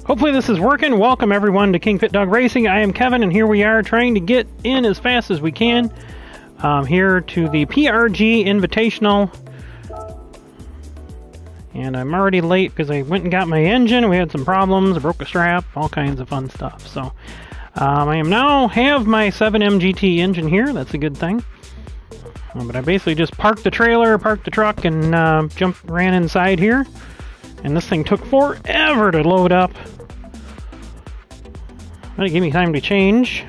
Hopefully this is working. Welcome everyone to KingPittdawg Racing. I am Kevin, and here we are trying to get in as fast as we can here to the PRG Invitational. And I'm already late because I went and got my engine. We had some problems. I broke a strap, all kinds of fun stuff. So I am now have my 7M GT engine here. That's a good thing. But I basically just parked the trailer, parked the truck, and ran inside here. And this thing took forever to load up. But it gave me time to change.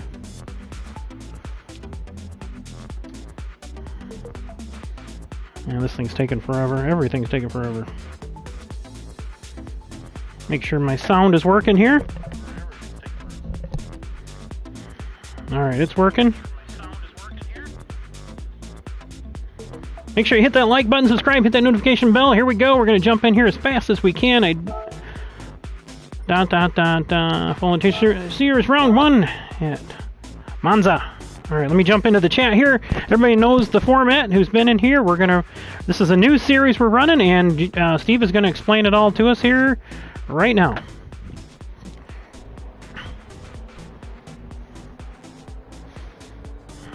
And this thing's taking forever. Everything's taking forever. Make sure my sound is working here. Alright, it's working. Make sure you hit that like button, subscribe, hit that notification bell. Here we go. We're going to jump in here as fast as we can. Volunteer Series round 1 at Monza. Alright, let me jump into the chat here. Everybody knows the format who's been in here. This is a new series we're running, and Steve is going to explain it all to us here right now.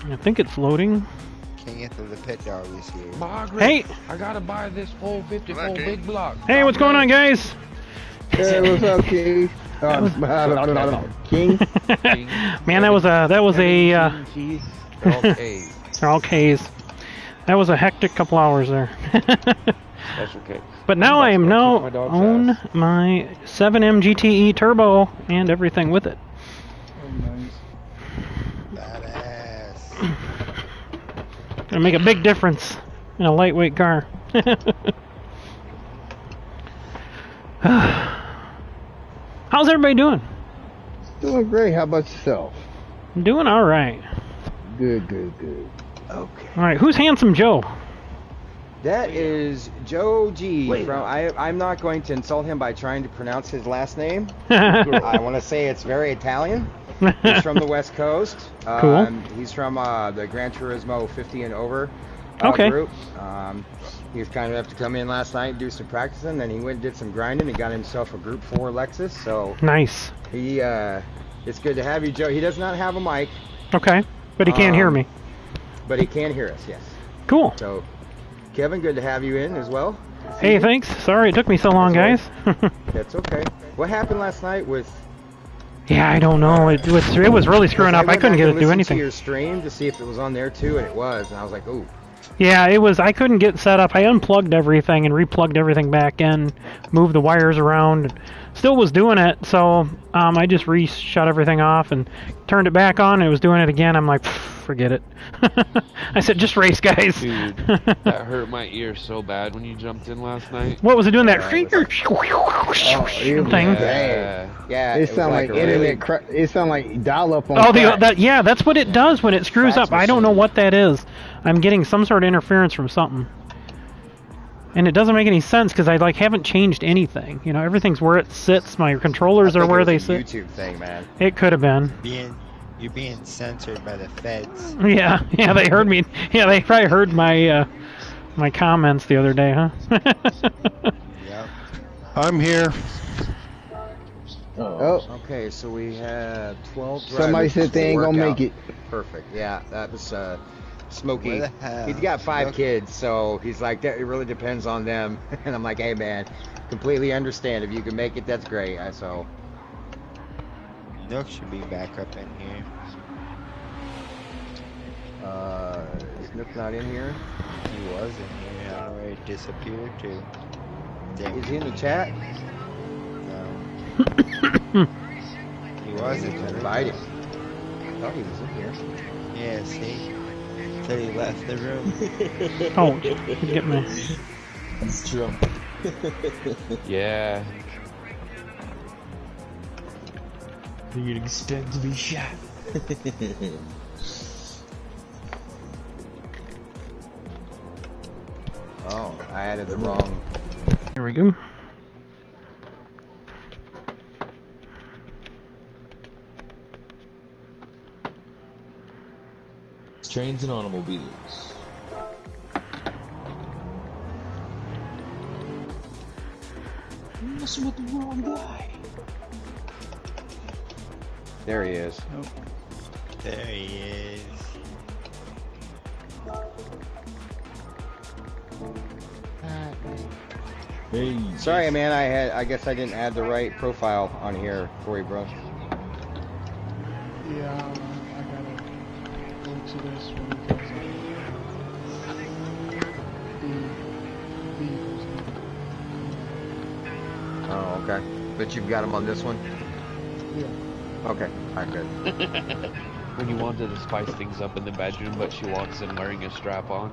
I think it's loading. King Pittdawg is here. Margaret, hey! I gotta buy this 454 big block. Hey, what's going on, guys? Hey, what's up, King? King? Man, that was a Okay. they're all K's. That was a hectic couple hours there. That's okay. But now I am on my 7M GTE Turbo and everything with it. Oh, nice. Badass. Gonna make a big difference in a lightweight car. How's everybody doing? Doing great. How about yourself? I'm doing all right. Good, good, good. Okay. All right, who's Handsome Joe? That is Joe G. I'm not going to insult him by trying to pronounce his last name. I want to say it's very Italian. He's from the West Coast. Cool. He's from the Gran Turismo 50 and over group. He was kind enough to come in last night and do some practicing. Then he went and did some grinding and got himself a Group 4 Lexus. So nice. It's good to have you, Joe. He does not have a mic. Okay, but he can't hear me. But he can hear us, yes. Cool. So, Kevin, good to have you in as well. Hey, thanks. Sorry it took me so long, guys. That's okay. What happened last night with... Yeah, I don't know. It was really screwing up. I couldn't get it to do anything. I went back and listened to your stream to see if it was on there too, and it was. And I was like, ooh. Yeah, it was. I couldn't get set up. I unplugged everything and replugged everything back in, moved the wires around. Still was doing it, so I just shut everything off and turned it back on, and it was doing it again. I'm like, forget it. I said, just race, guys. Dude, that hurt my ear so bad when you jumped in last night. What was it doing? That finger thing? Yeah. It sounded like internet. It sounded like dial-up on. Oh, yeah, that's what it does when it screws up. I don't know what that is. I'm getting some sort of interference from something. And it doesn't make any sense because I haven't changed anything. You know, everything's where it sits. My controllers are where they sit. YouTube thing, man. It could have been. You're being censored by the feds. Yeah, they heard me. Yeah, they probably heard my my comments the other day, huh? Yep. I'm here. Oh. Okay, so we have 12 drivers. Somebody said they ain't gonna make it. Perfect. Yeah, that was Smokey. Where the hell? He's got 5 kids, so he's like, that. It really depends on them. And I'm like, hey, man, completely understand. If you can make it, that's great. So. Nook should be back up in here. Is Nook not in here? He was in here. I already disappeared too. Damn. Is he in the chat? No. He wasn't. Invite him. I thought he was in here. Yeah, see? Said he left the room. Oh, get me. That's true. Yeah. You'd expect to be shot. Oh, I added the wrong. Here we go. Trains and automobiles. I'm messing with the wrong guy. There he is. Oh. There he is. Hey. Sorry, man. I guess I didn't add the right profile on here for you, bro. Yeah, I gotta go to this one because Oh, okay. But you've got him on this one? yeah. Okay. Alright, good. When you wanted to spice things up in the bedroom, but she walks in wearing a strap on.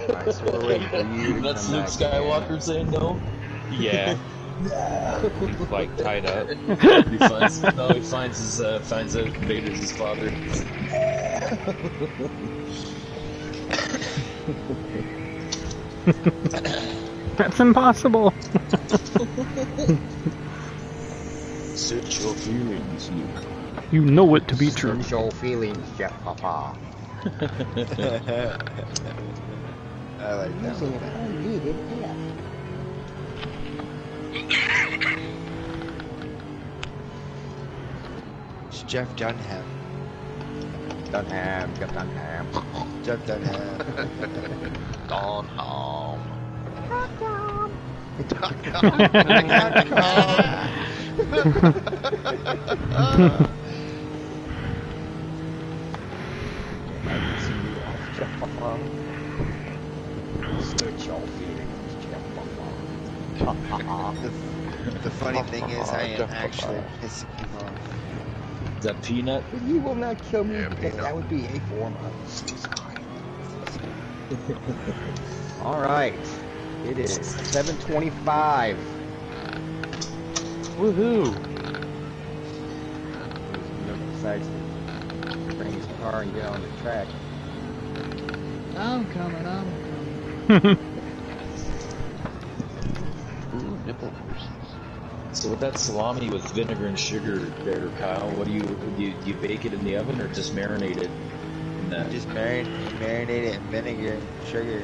Alright, so we're waiting for you to That's come Luke back. Skywalker saying no? Yeah. He's like tied up. He finds out Vader's his father. That's impossible. Search your feelings, Luke. You know it to be true. Search your feelings, Jeff Papa. I like that one. It's Jeff Dunham. Dunham. Jeff Dunham. Jeff Papa. Search your feelings, Jeff Papa. The funny thing is, I am actually pissing him off. Is that Peanut? You will not kill me because that would be a form of suicide. Alright. It is 7:25. Woohoo! Decides to bring his car and get on the track. I'm coming. Ooh, nipple purses. So with that salami with vinegar and sugar there, Kyle, what do you bake it in the oven or just marinate it in that? Just marinate it in vinegar and sugar.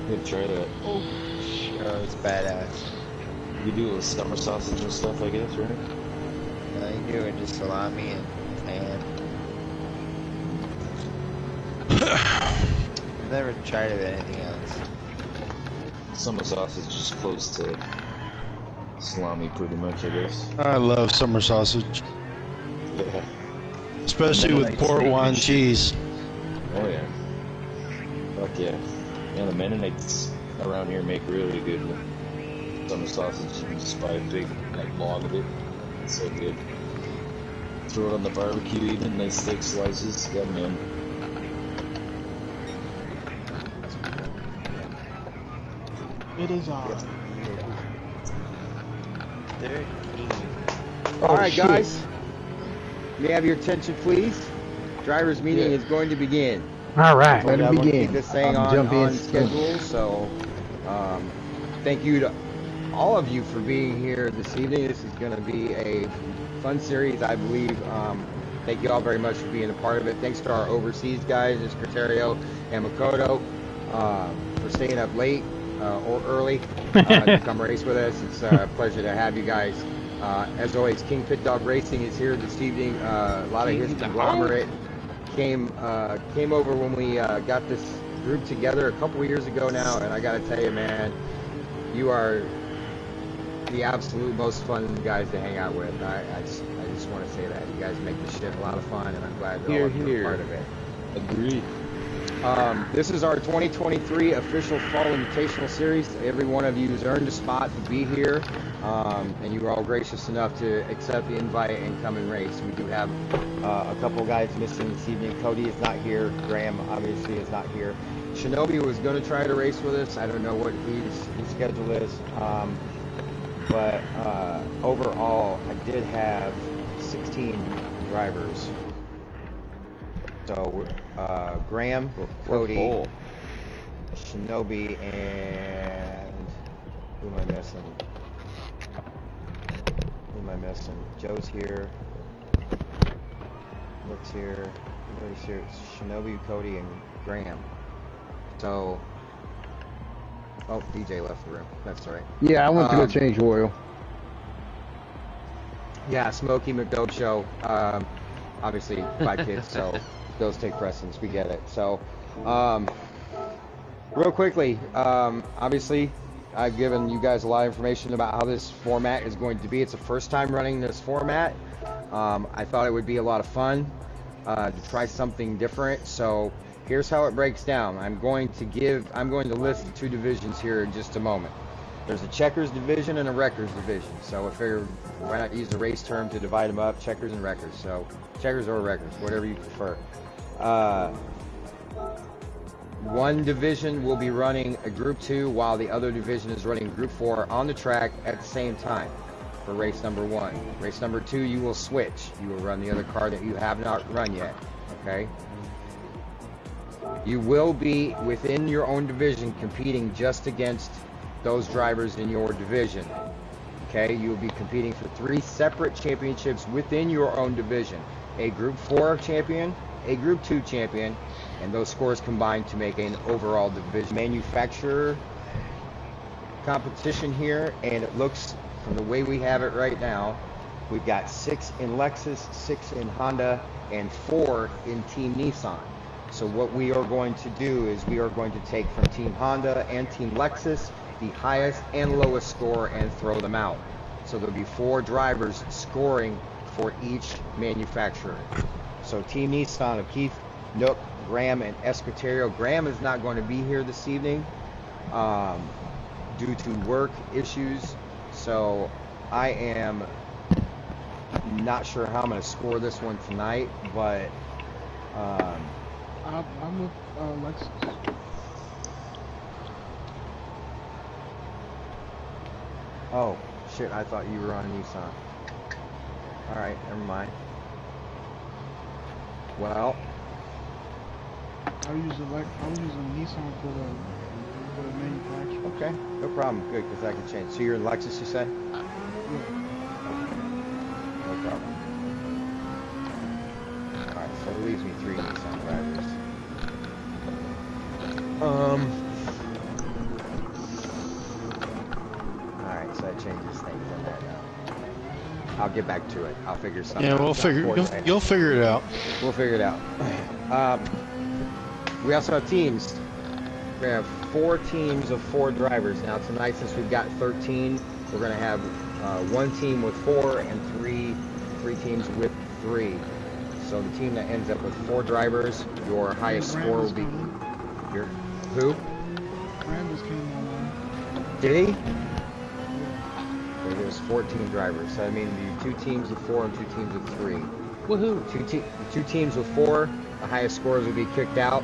Good, try that. Oh, it's badass. You do it with summer sausage and stuff, I guess, right? No, you do it just salami and ham. I've never tried it with anything else. Summer sausage is close to salami, pretty much, I guess. I love summer sausage, Yeah. especially with port wine cheese. Oh yeah. Fuck yeah. Yeah, the Mennonites around here make really good summer sausage. You can just buy a big log of it. It's so good. Throw it on the barbecue, even nice thick slices. Yeah, man. It is on. Alright, guys. May I have your attention, please? Driver's meeting is going to begin. All right. Let it We'll begin. keep this thing on schedule. So, thank you to all of you for being here this evening. This is going to be a fun series, I believe. Thank you all very much for being a part of it. Thanks to our overseas guys, Secretario and Makoto, for staying up late or early to come race with us. It's a pleasure to have you guys. As always, KingPittdawg Racing is here this evening. A lot of his conglomerate came over when we got this group together a couple years ago now, and I got to tell you, man, you are the absolute most fun guys to hang out with. I just want to say that you guys make this shit a lot of fun, and I'm glad that all of you are part of it. Agreed. This is our 2023 official Fall Invitational Series. Every one of you has earned a spot to be here, and you were all gracious enough to accept the invite and come and race. We do have a couple guys missing this evening. Cody is not here. Graham obviously is not here. Shinobi was going to try to race with us. I don't know what his schedule is, but overall, I did have 16 drivers. So, Graham, Cody, Shinobi, and who am I missing? Joe's here. Nick's here. Everybody's here. Shinobi, Cody, and Graham. So, oh, DJ left the room. That's all right. Yeah, I went to go change oil. Yeah, Smokey McDope show. Obviously, 5 kids, so those take precedence. We get it. So, real quickly, obviously, I've given you guys a lot of information about how this format is going to be. It's the first time running this format. I thought it would be a lot of fun to try something different. So here's how it breaks down. I'm going to list the 2 divisions here in just a moment. There's a checkers division and a wreckers division. So I figured why not use the race term to divide them up, checkers and wreckers. So checkers or wreckers, whatever you prefer. One division will be running a Group 2 while the other division is running Group 4 on the track at the same time for race number 1. Race number 2, you will switch. You will run the other car that you have not run yet, okay? You will be within your own division competing just against those drivers in your division, okay? You will be competing for 3 separate championships within your own division. A Group 4 champion, a Group 2 champion, and those scores combined to make an overall division. Manufacturer competition here, and it looks, from the way we have it right now, we've got 6 in Lexus, 6 in Honda, and 4 in Team Nissan. So what we are going to do is we are going to take from Team Honda and Team Lexus the highest and lowest score and throw them out. So there'll be 4 drivers scoring for each manufacturer. So Team Nissan of Keith, Nook, Graham, and Escoterio. Graham is not going to be here this evening due to work issues. So I am not sure how I'm going to score this one tonight, but I'm with Lexus. Oh shit! I thought you were on Nissan. All right, never mind. Well, I'll use Nissan for the manufacturer. okay, no problem. Good, because I can change. So you're in Lexus, you say? Yeah. No problem. Alright, so it leaves me 3 Nissan drivers. Alright, so that changes things on that now. I'll get back to it. I'll figure something out. Yeah, we'll figure. You'll figure it out. We'll figure it out. We also have teams. We have 4 teams of 4 drivers. Now tonight, since we've got 13, we're going to have 1 team with 4 and 3 teams with 3. So the team that ends up with 4 drivers, your highest score will be your who? Brandis came online. Did he? Okay, there's 14 drivers. So I mean, you 2 teams with 4 and 2 teams with 3. Woohoo! 2 teams with 4, the highest scores will be kicked out.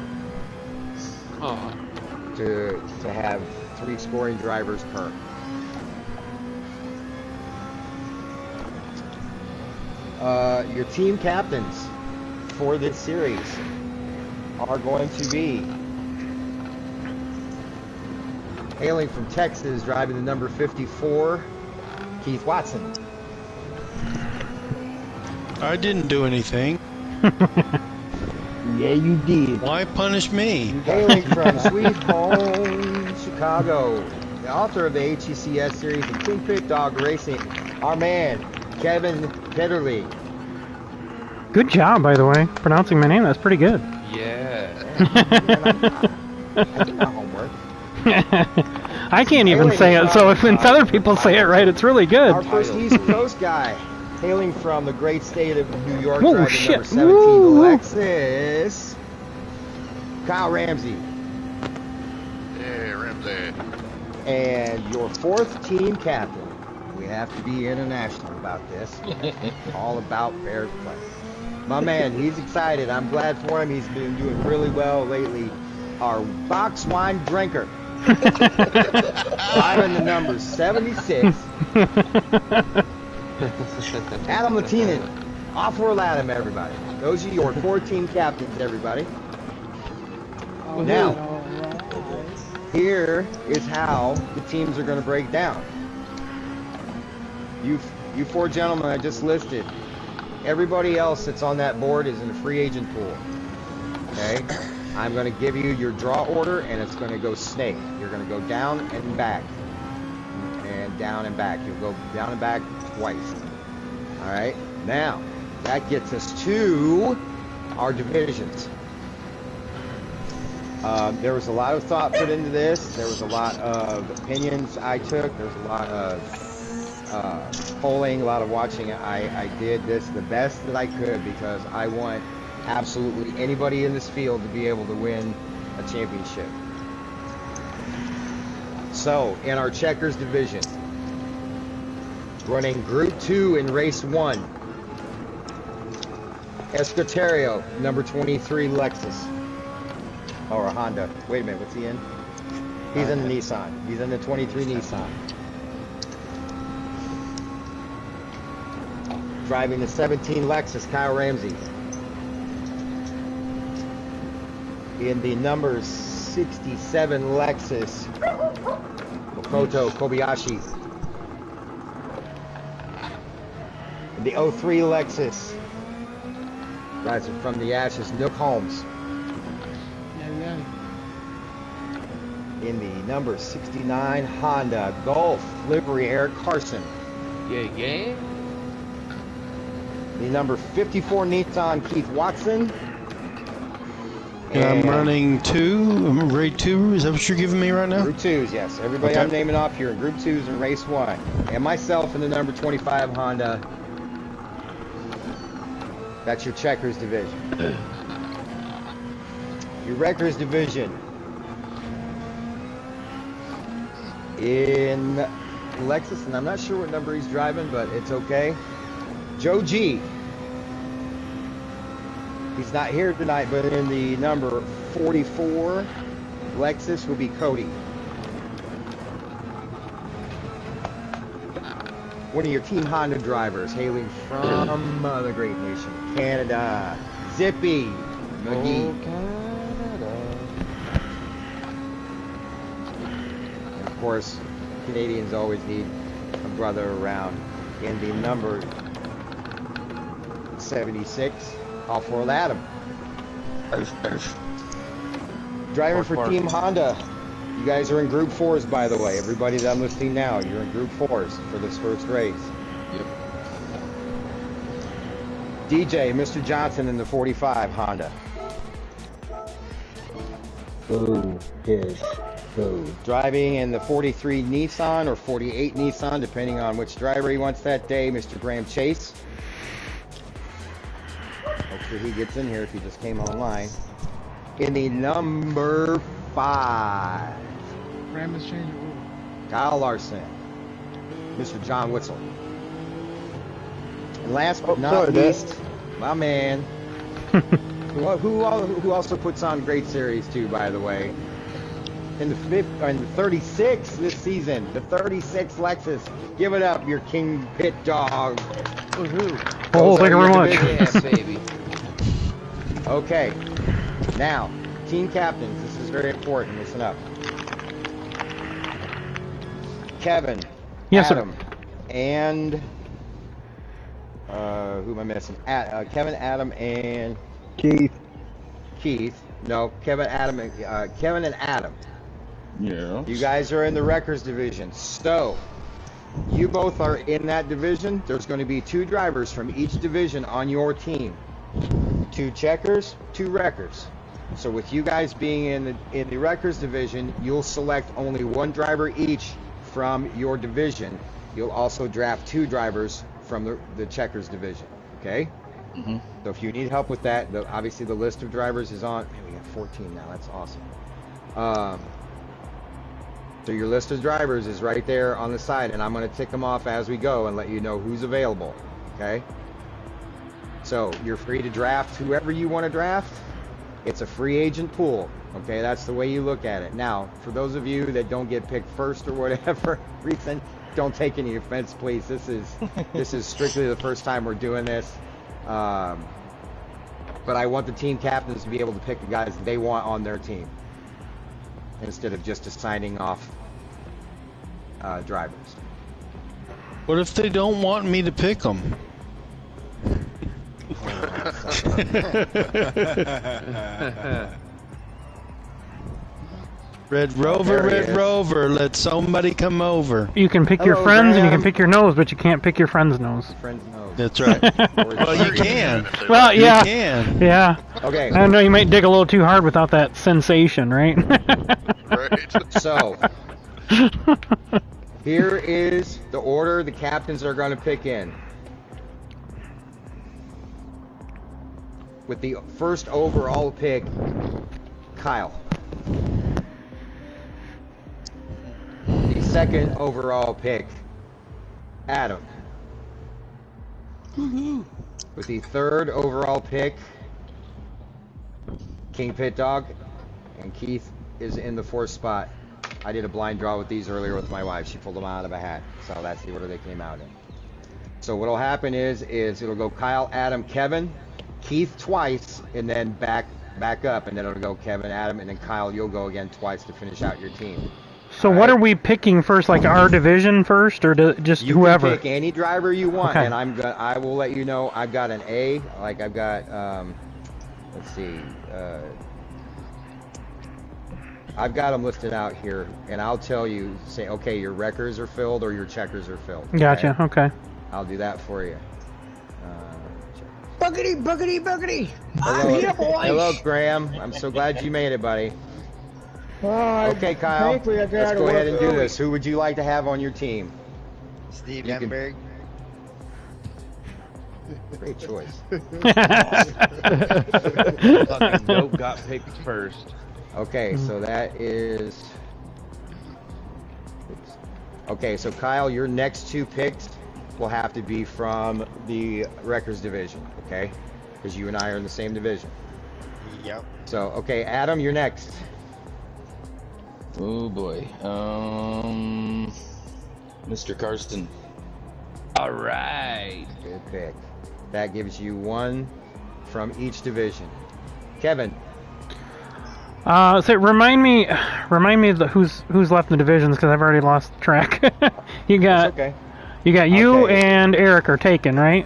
Oh. To have 3 scoring drivers per. Your team captains for this series are going to be hailing from Texas, driving the number 54, Keith Watson. I didn't do anything. Yeah, you did. Why punish me? Hailing from Sweet Home, Chicago, the author of the HECS series and KingPittdawg Racing, our man, Kevin Petterly. Good job, by the way, pronouncing my name. That's pretty good. Yeah. I did my homework. I can't even say it, so if other people say it right, it's really good. Our first East Coast guy, hailing from the great state of New York, Whoa, driving shit. number 17 Woo. Lexus, Kyle Ramsey. Hey, Ramsey. And your 4th team captain. We have to be international about this. All about fair play. My man, he's excited. I'm glad for him. He's been doing really well lately. Our box wine drinker. Driving the number 76. Adam Latinen. Off for Adam, everybody. Those are your 4 team captains, everybody. Now, here is how the teams are going to break down. You 4 gentlemen I just listed, everybody else that's on that board is in the free agent pool. Okay? I'm going to give you your draw order, and it's going to go snake. You're going to go down and back. And down and back. You'll go down and back twice. All right, now that gets us to our divisions. There was a lot of thought put into this. There was a lot of opinions I took. There's a lot of polling, a lot of watching. I did this the best that I could because I want absolutely anybody in this field to be able to win a championship. So, in our checkers division, running Group 2 in Race 1, Escotario, number 23 Lexus. Or a Honda. Wait a minute, what's he in? He's in the Nissan. He's in the 23 Nissan. Driving the 17 Lexus, Kyle Ramsey. In the number 67 Lexus, Makoto Kobayashi. In the 03 Lexus, rising from the ashes, Nook Holmes. In the number 69 Honda Golf livery, Eric Carson. Yeah, yeah. The number 54 Nissan, Keith Watson. And I'm running 2, grade 2, is that what you're giving me right now? Group 2s, yes. Everybody okay. I'm naming off here in Group 2s in Race 1. And myself in the number 25 Honda. That's your checkers division. Your wreckers division. In Lexus, and I'm not sure what number he's driving, but it's okay. Joe G. He's not here tonight, but in the number 44 Lexus will be Cody. One of your Team Honda drivers, hailing from the great nation of Canada, Zippy McGee. Oh, Canada. And of course, Canadians always need a brother around. In the number 76, all for Adam. Driver for Team Honda. You guys are in Group 4s, by the way. Everybody that I'm listing now, you're in Group 4s for this first race. Yep. DJ, Mr. Johnson in the 45 Honda. Oh, yes. Oh. Driving in the 43 Nissan or 48 Nissan, depending on which driver he wants that day, Mr. Graham Chase. Hopefully he gets in here if he just came online. In the number 5. Graham has changed the rule. Kyle Larson. Mr. John Witzel. And last but not least, my man, who also puts on great series too, by the way. In the 36 this season, the 36 Lexus. Give it up, your KingPittdawg. Woohoo! Oh, thank you very much. Yeah, baby. Okay, now team captains. This is very important. Listen up. Kevin, yes, Adam, sir. and who am I missing? Kevin, Adam, and Keith. No, Kevin, Adam, and Kevin and Adam. Yeah. You guys are in the wreckers division. So you both are in that division. There's going to be 2 drivers from each division on your team. 2 checkers, 2 wreckers. So with you guys being in the wreckers division, you'll select only 1 driver each from your division. You'll also draft 2 drivers from the checkers division. Okay? Mm-hmm. So if you need help with that, obviously the list of drivers is on. Man, we got 14 now. That's awesome. So your list of drivers is right there on the side, and I'm going to tick them off as we go and let you know who's available. Okay? So you're free to draft whoever you want to draft. It's a free agent pool. Okay, that's the way you look at it. Now, for those of you that don't get picked first or whatever reason, don't take any offense, please. This is strictly the first time we're doing this. But I want the team captains to be able to pick the guys they want on their team instead of just assigning off drivers. What if they don't want me to pick them? Red Rover, let somebody come over. You can pick your friends and you can pick your nose, but you can't pick your friend's nose. Friend's nose. That's right. Well, you can. Well, yeah. You can. Yeah. Okay. I don't know, you might dig a little too hard without that sensation, right? Right. So, here is the order the captains are going to pick in. With the first overall pick, Kyle. The second overall pick, Adam. With the third overall pick, KingPittdawg, and Keith is in the fourth spot. I did a blind draw with these earlier with my wife. She pulled them out of a hat, so that's the order they came out in. So what'll happen is it'll go Kyle, Adam, Kevin, Keith twice, and then back up, and then it'll go Kevin, Adam, and then Kyle. You'll go again twice to finish out your team. So what are we picking first, like our division first, or just you whoever? You can pick any driver you want, okay. And I will let you know. I've got an A, like I've got, let's see, I've got them listed out here, and I'll tell you, say, okay, your wreckers are filled or your checkers are filled. Gotcha. Okay. I'll do that for you. Buggity, buggity, buggity. Hello, I'm here, boys. Hello, Graham. I'm so glad you made it, buddy. Okay, Kyle, let's go ahead and do this. Who would you like to have on your team? Steve Emberg. Great choice. Fucking dope got picked first. Okay, so that is... Okay, so Kyle, your next two picks will have to be from the Wreckers division, okay? Because you and I are in the same division. Yep. So, okay, Adam, you're next. Oh boy. Mr. Karsten. All right. Good pick. That gives you one from each division. Kevin. So remind me of who's left in the divisions, because I've already lost track. You got okay. You got you and Eric are taken, right?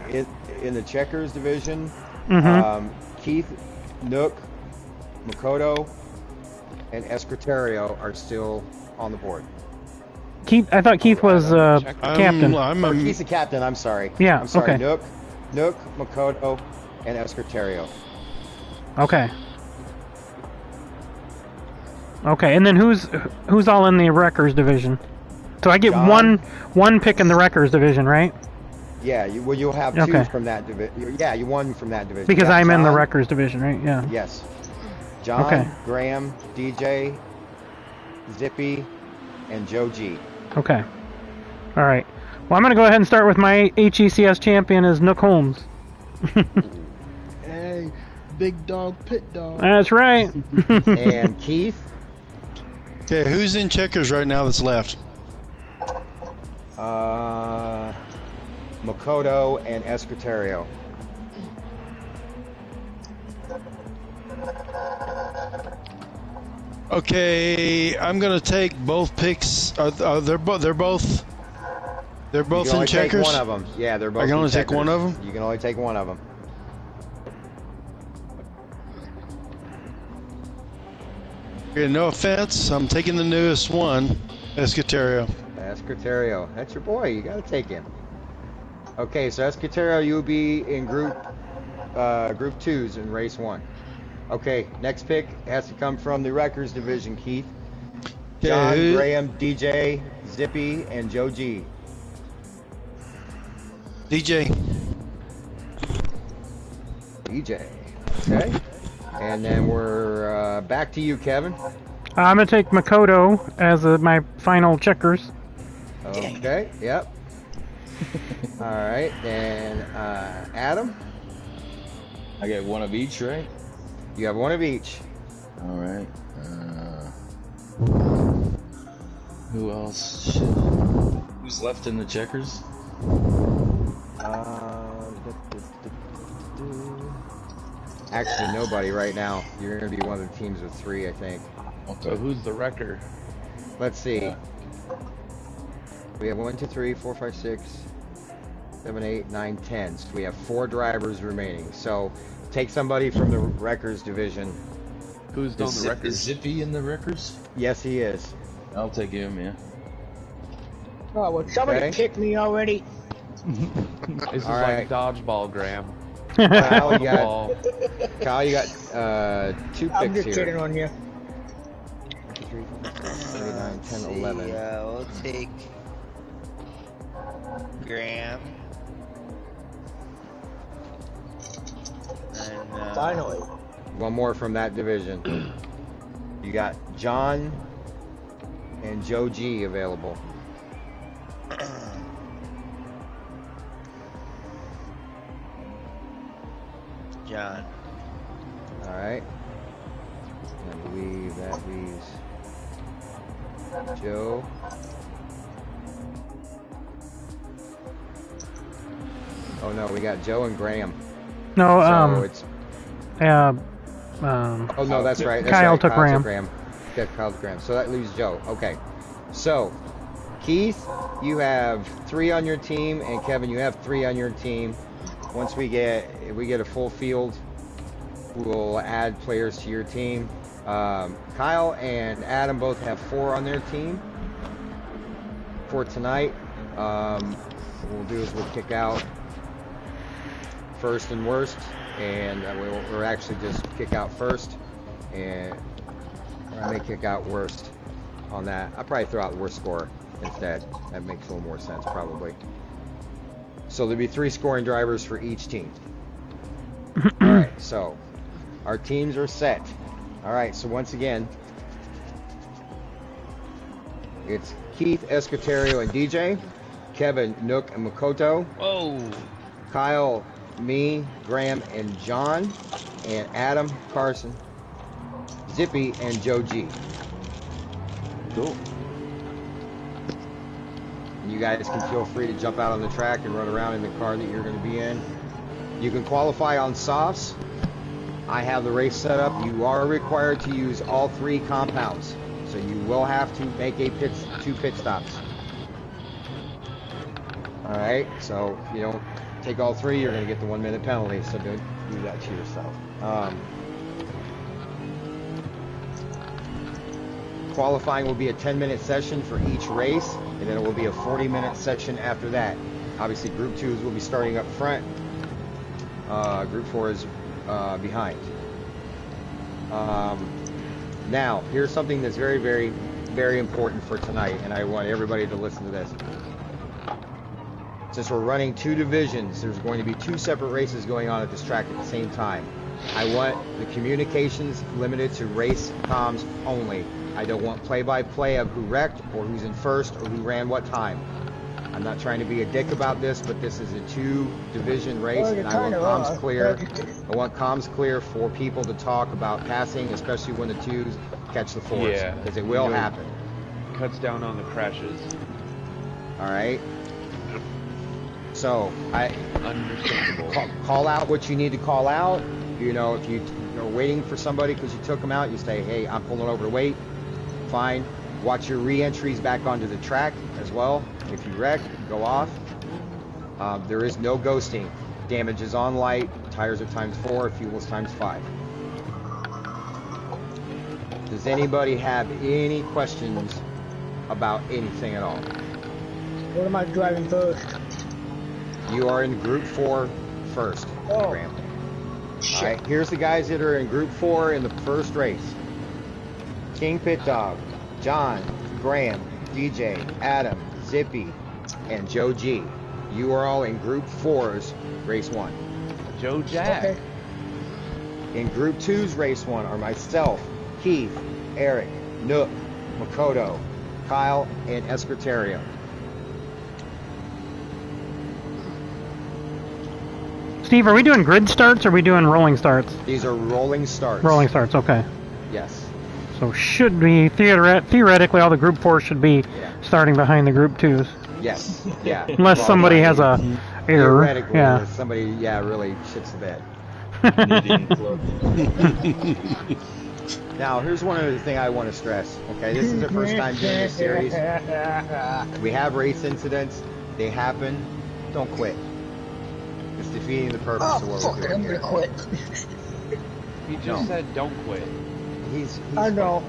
In the checkers division, Mm-hmm. Keith, Nook, Makoto, and Escriterio are still on the board. Keith, I thought Keith was captain. Keith's the captain. I'm sorry. Yeah. I'm sorry. Okay. Nook, Makoto, and Escriterio. Okay. Okay, and then who's all in the Wreckers division? So I get one pick in the Wreckers division, right? Yeah, you'll have two from that division. Yeah, you won from that division. Because I'm in the Wreckers division, right? Yeah. Yes. John, Graham, DJ, Zippy, and Joe G. Okay. All right. Well, I'm going to go ahead and start with my HECS champion is Nook Holmes. Hey, big dog, pit dog. That's right. And Keith. Okay, who's in checkers right now that's left? Makoto and Escriterio. Okay, I'm gonna take both picks. They're both in checkers. Take one of them. Yeah, they're both. I can only in take one of them. You can only take one of them. Okay, no offense. I'm taking the newest one, Escriterio. Escriterio, that's your boy. You gotta take him. Okay, so Escriterio, you'll be in group 2s in race 1. Okay, next pick has to come from the Wreckers division, Keith. John, Graham, DJ, Zippy, and Joe G. DJ. DJ. Okay. And then we're back to you, Kevin. I'm going to take Makoto as my final checkers. Okay, yep. Alright, then Adam? I get one of each, right? You have one of each. Alright. Who else? Shit. Who's left in the checkers? Actually, nobody right now. You're going to be one of the teams with 3, I think. Okay. So who's the wrecker? Let's see. We have 1, 2, 3, 4, 5, 6, 7, 8, 9, 10. So we have 4 drivers remaining. So take somebody from the Wreckers division. Who's on the Wreckers? Is Zippy in the Wreckers? Yes, he is. I'll take him, yeah. Oh, well, somebody picked me already. This is All like right. dodgeball, Graham. Kyle, The ball. you got 2 I'm picks just kidding here. on you. 3, 4, 9, 10, Let's see, 11. we'll take Graham. And, Finally. One more from that division. You got John and Joe G available. John. All right. I believe that leaves Joe. Oh no, we got Joe and Graham. No, So it's. Oh no, that's right. That's Kyle right. took Graham. Yeah, Kyle took Graham. So that leaves Joe. Okay. So, Keith, you have 3 on your team, and Kevin, you have 3 on your team. Once we get a full field, we'll add players to your team. Kyle and Adam both have 4 on their team for tonight. What we'll do is we'll kick out first and worst, and we'll actually just kick out first, and I may kick out worst on that. I'll probably throw out the worst score instead. That makes a little more sense, probably. So there'll be 3 scoring drivers for each team. All right, so our teams are set. All right, so once again, it's Keith, Escoterio, and DJ, Kevin, Nook, and Makoto, Whoa. Kyle, me, Graham, and John, and Adam, Carson, Zippy, and Joe G. Cool. And you guys can feel free to jump out on the track and run around in the car that you're going to be in. You can qualify on softs. I have the race set up. You are required to use all 3 compounds, so you will have to make 2 pit stops. All right, so if you don't take all 3, you're going to get the 1-minute penalty, so don't do that to yourself. Qualifying will be a 10-minute session for each race, and then it will be a 40-minute section after that. Obviously, Group 2s will be starting up front. Group 4 is behind. Now, here's something that's very, very, very important for tonight, and I want everybody to listen to this. Since we're running 2 divisions, there's going to be 2 separate races going on at this track at the same time. I want the communications limited to race comms only. I don't want play-by-play of who wrecked or who's in first or who ran what time. I'm not trying to be a dick about this, but this is a 2-division race, and I want comms clear. I want comms clear for people to talk about passing, especially when the 2s catch the 4s, because it will happen. Cuts down on the crashes. All right. So Understandable. Call out what you need to call out. You know, if you're waiting for somebody because you took them out, you say, hey, I'm pulling over to wait. Fine. Watch your re-entries back onto the track as well. If you wreck, go off. There is no ghosting. Damage is on light. Tires are ×4. Fuel is ×5. Does anybody have any questions about anything at all? What am I driving first? You are in Group 4 first, Graham. All right, here's the guys that are in Group 4 in the first race. KingPittdawg, John, Graham, DJ, Adam, Zippy, and Joe G. You are all in Group 4's Race 1. Joe Jack. Okay. In Group 2's Race 1 are myself, Keith, Eric, Nook, Makoto, Kyle, and Escoterio. Steve, are we doing grid starts or are we doing rolling starts? These are rolling starts. Rolling starts, okay. Yes. So should be, theoretically, all the Group 4s should be starting behind the Group 2s. Yes. Yeah. Unless somebody has a error. Theoretically, Yeah. unless somebody, really shits the bed. Now, here's one other thing I want to stress. Okay, this is the first time doing this series. We have race incidents. They happen. Don't quit. It's defeating the purpose of what we're doing. I'm gonna quit. He just said don't quit. He's I know.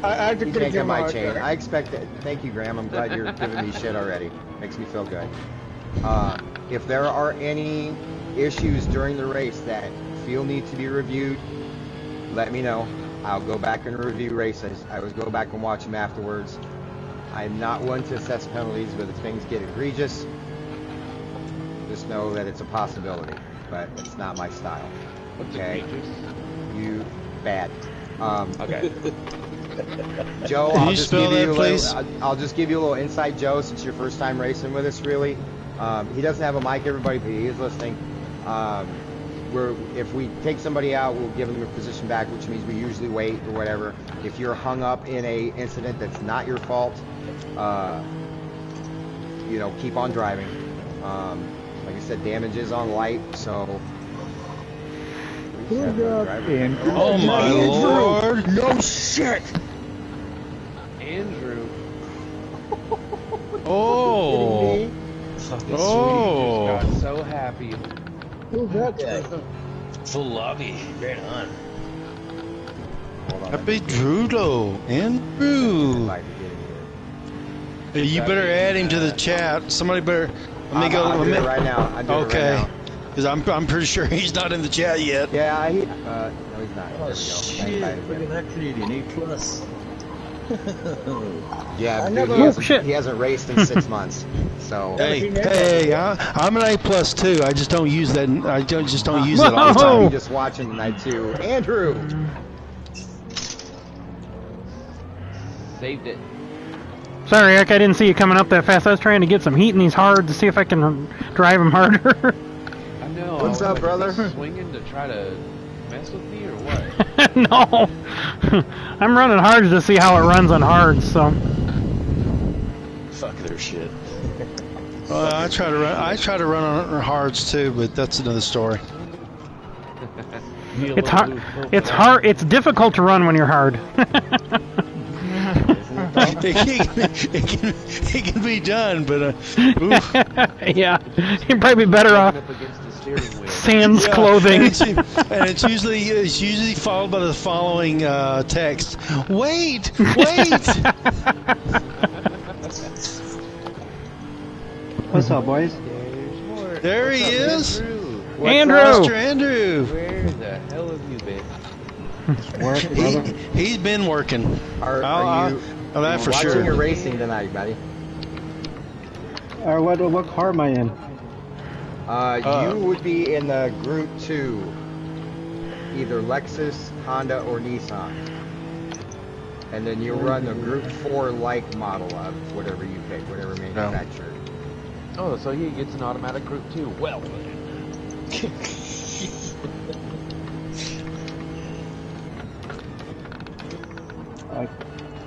I you can't get my chain. I expect that. Thank you, Graham. I'm glad you're giving me shit already. Makes me feel good. If there are any issues during the race that feel need to be reviewed, let me know. I'll go back and review races. I would go back and watch them afterwards. I'm not one to assess penalties, but if things get egregious, just know that it's a possibility, but it's not my style. Okay? You bad. Okay. Joe, Can I'll you just spell give you that, a please? little, I'll just give you a little insight, Joe, since your first time racing with us, really. He doesn't have a mic, everybody, but he is listening. If we take somebody out, we'll give them their position back, which means we usually wait or whatever. If you're hung up in a incident that's not your fault, you know, keep on driving. Like I said, damage is on light, so. Oh my lord! No shit! Andrew. Oh! Oh! Just got so happy. Who's that guy? Full lobby. Right on. Happy Drudo, Andrew. You better add him to the chat. Somebody better. Let me go. I'll do it right now. I'll do it right Okay. now. Because I'm pretty sure he's not in the chat yet. Yeah, no, he's not. Oh There shit! we go. Look at that Canadian A+. Yeah, I dude, he hasn't raced in 6 months. So. Hey, I'm an A+ too. I just don't use that. I just don't use it all the I'm time. just watching tonight too. Andrew. Saved it. Sorry, Rick, I didn't see you coming up that fast. I was trying to get some heat in these hard to see if I can drive them harder. I know. What's up, brother? Swinging to try to mess with me or what? No. I'm running hards to see how it runs on hards, so. Fuck their shit. I try to run on hards too, but that's another story. It's hard. It's hard. It's difficult to run when you're hard. it can be done, but oof. Yeah, you'd probably be better off Up against the steering wheel. sans Yeah, clothing. and it's usually followed by the following text. Wait. What's up, boys? There he is. Andrew! Mr. Andrew. Where the hell have you been? Work, brother. He's been working. Are you that for watching sure. your racing tonight, buddy? What car am I in? You would be in the Group 2, either Lexus, Honda, or Nissan. And then you'll run the Group 4 like model of whatever you pick, whatever manufacturer. Oh, so he gets an automatic group too. Well,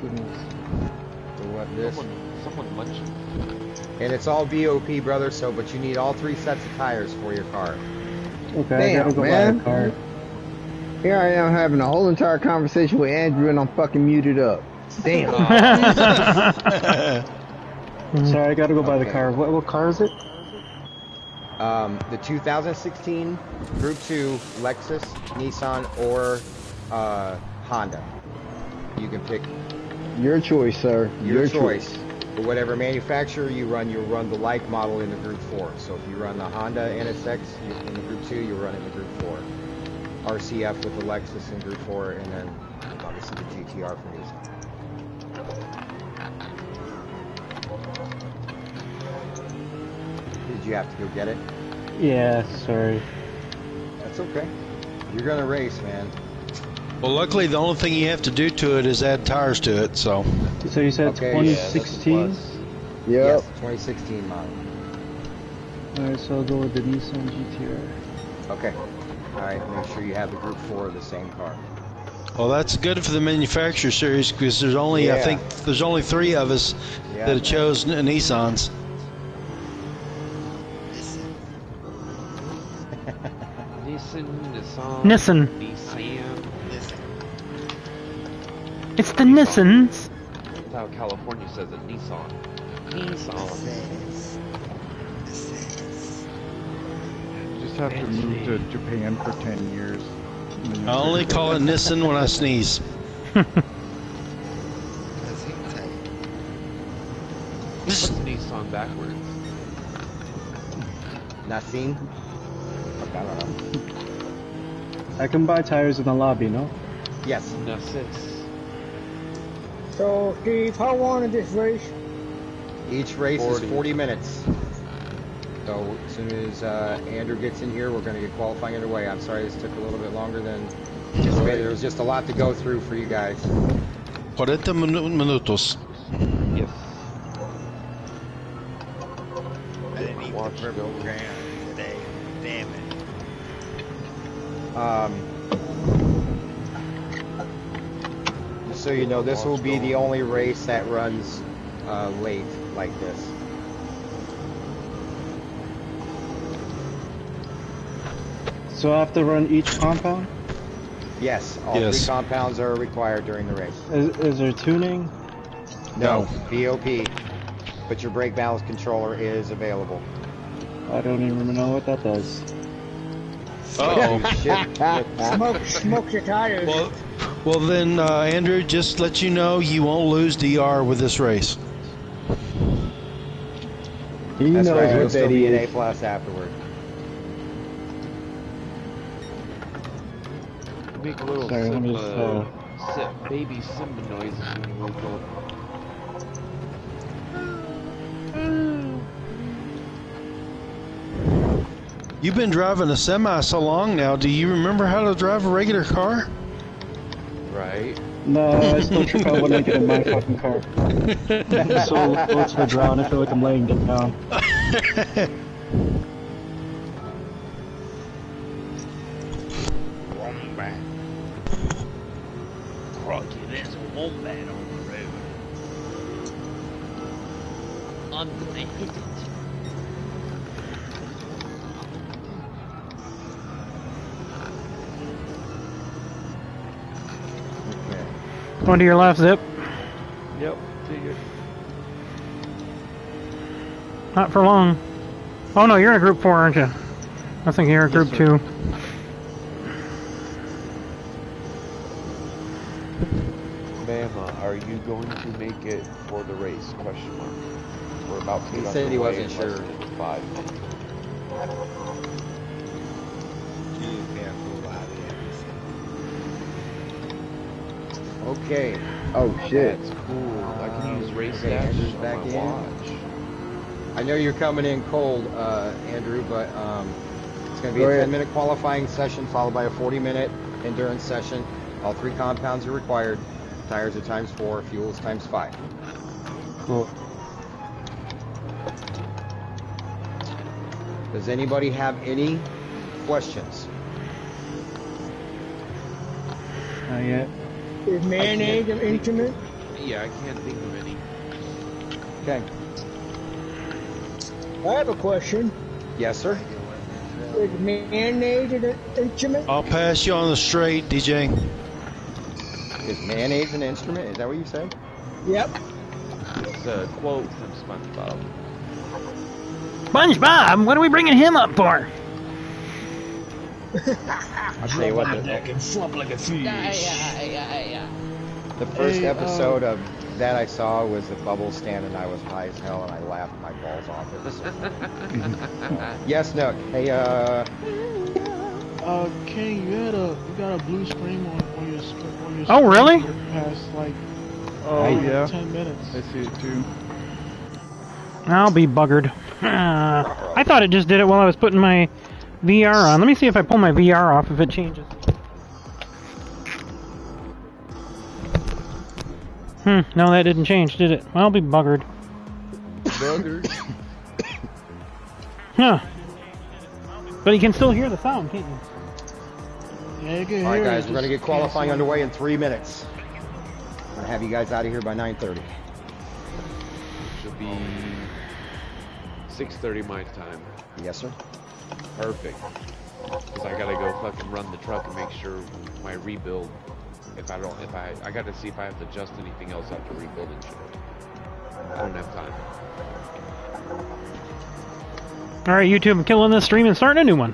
Goodness. So what this? someone munching. And it's all BOP, brother. So, but you need all 3 sets of tires for your car. Okay, I gotta go buy a car. Here I am having a whole entire conversation with Andrew and I'm fucking muted up. Damn. Sorry, I gotta go buy the car. What car is it? The 2016 Group 2 Lexus, Nissan, or Honda. You can pick Your choice, sir. your choice. For whatever manufacturer you run, you'll run the like model in the Group 4. So if you run the Honda NSX in the Group 2, you'll run it in the Group 4. RCF with the Lexus in Group 4, and then obviously the GTR for Nissan. Did you have to go get it? Yeah, sorry. That's okay. You're gonna race, man. Well, luckily, the only thing you have to do to it is add tires to it. So. So you said Okay, 2016? Yep. Yes, 2016 model. Alright, so I'll go with the Nissan GTR. Okay. Alright, make sure you have the Group 4 of the same car. Well, that's good for the manufacturer series because there's only I think there's only 3 of us that have chose Nissans. Nissan. It's the Nissans. That's how California says it. Nissan. Just have to move to Japan for 10 years. I only call it Nissan when I sneeze. What's Nissan backwards? Nassim? Okay, I don't know. I can buy tires in the lobby, no? Yes. Nassis. So, Steve, how long is this race? Each race is 40 minutes. So as soon as Andrew gets in here, we're going to get qualifying underway. I'm sorry this took a little bit longer than anticipated. There was just a lot to go through for you guys. 40 minutos. Yes. I didn't eat the purple ground today. Damn it. Just so you know, this will be the only race that runs late like this. So I have to run each compound? Yes, all 3 compounds are required during the race. Is there tuning? No, BOP. But your brake balance controller is available. I don't even know what that does. Uh-oh. Smoke your tires. Well then, Andrew, just let you know you won't lose DR with this race. He knows right, what that is. An A+ afterward. Make a little baby Simba noises when you wake up. You've been driving a semi so long now. Do you remember how to drive a regular car? Right. No, I still trip out when I get in my fucking car. So low to the ground, I feel like I'm laying down. Wombat. Crocky, there's a wombat on the road. I'm gonna hit it. Going to your left, Zip. Yep, take it. Not for long. Oh no, you're in a group 4, aren't you? I think you're in group 2. Mama, are you going to make it for the race? Question mark. We're about to. He said he wasn't sure. 5 minutes. Okay. Oh shit. That's cool. I can use race Okay, dash Andrew's on back my in. watch. I know you're coming in cold, Andrew, but it's going to be a 10-minute qualifying session followed by a 40-minute endurance session. All 3 compounds are required. Tires are ×4, fuel is ×5. Cool. Does anybody have any questions? Not yet. Is mayonnaise an instrument? Yeah, I can't think of any. Okay. I have a question. Yes, sir. Is mayonnaise an instrument? I'll pass you on the straight, DJ. Is mayonnaise an instrument? Is that what you said? Yep. It's a quote from SpongeBob. SpongeBob, what are we bringing him up for? I'll tell you what. And flop like a fish. The first episode of that I saw was the bubble stand, and I was high as hell, and I laughed my balls off. Yes, no. Hey, King, you got a blue screen on your Oh, really? for the past like 10 minutes. I see it too. I'll be buggered. I thought it just did it while I was putting my VR on. Let me see if I pull my VR off if it changes. No, that didn't change, did it? Well, I'll be buggered. Buggered. Huh. But you can still hear the sound, can't you? Yeah, you can all right, hear guys, it, we're going to get just qualifying can't see underway in 3 minutes. I'm going to have you guys out of here by 9:30. Should be 6:30 my time. Yes, sir. Perfect. Because I gotta go fucking run the truck and make sure my rebuild. I gotta see if I have to adjust anything else after rebuilding shit. I don't have time. Alright, YouTube, I'm killing this stream and starting a new one.